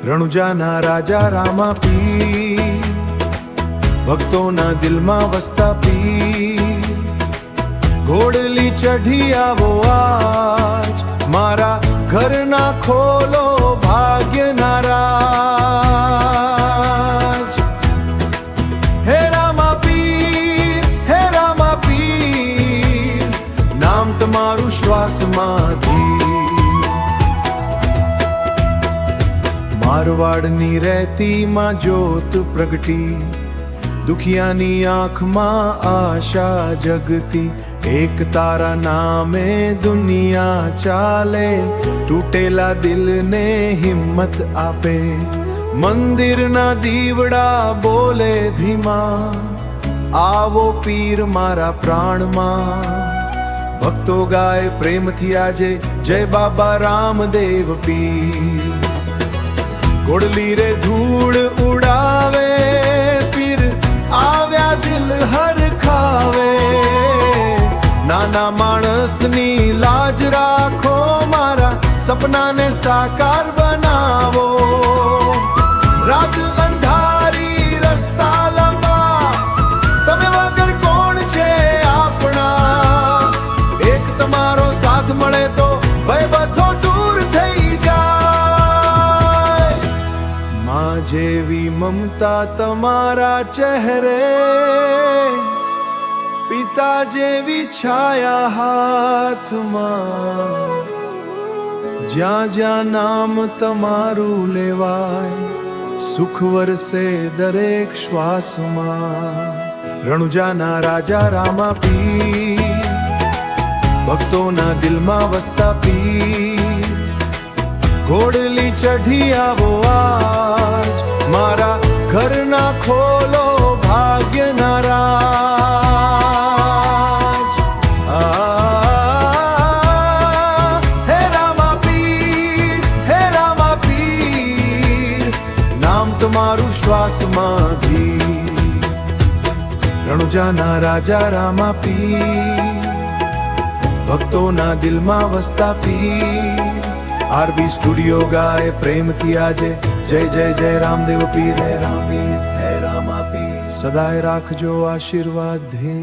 રણુજાના રાજા રામા પીર, ભક્તોના દિલમાં વસતા પીર, ઘોડલી ચઢી આવો આજ, મારા ઘરના ખોલો ભાગ્યના રાજ. હે રામા પીર, હે રામા પીર, નામ તમારું શ્વાસમાંથી. મારવાડની રહેતીમાં જ્યોત પ્રગટી, દુખિયાની આંખમાં આશા જગતી. એક તારા નામે દુનિયા ચાલે, તૂટેલા દિલને હિંમત આપે. મંદિરના દીવડા બોલે ધીમા, આવો પીર મારા પ્રાણમાં. ભક્તો ગાય પ્રેમથી આજે જય બાબા રામદેવ પીર. ઘોડલી રે ધૂળ ઉડાવે, પીર આવ્યા દિલ હરખાવે. નાના માણસની લાજ રાખો, મારા સપનાને સાકાર બનાવો. રાત અંધારી રસ્તા લાંબા, તમે વગર કોણ છે આપણા. એક તમારો સાથ મળે તો ભય બધો દૂર થઈ જાય. માં જેવી મમતા તમારા ચહેરે, પિતા જેવી છાયા હાથમાં. જ્યાં જ્યાં નામ તમારું લેવાય, સુખ વરસે દરેક શ્વાસમાં. રણુજાના રાજા રામા પીર, ભક્તોના દિલમાં વસતા પીર, ઘોડલી ચઢી આવો આજ, મારા ઘરના ખોલો ભાગ્યના રાજ. હે રામા પીર, હે રામા પીર, નામ તમારું શ્વાસમાંથી. રણુજાના રાજા રામા પીર, ભક્તોના દિલમાં વસતા પીર. આરબી સ્ટુડિયો ગાય પ્રેમથી આજે જય જય જય રામદેવ પીર. હે રામ પીર, હે રામા પીર, સદાય રાખજો આશીર્વાદ ધે.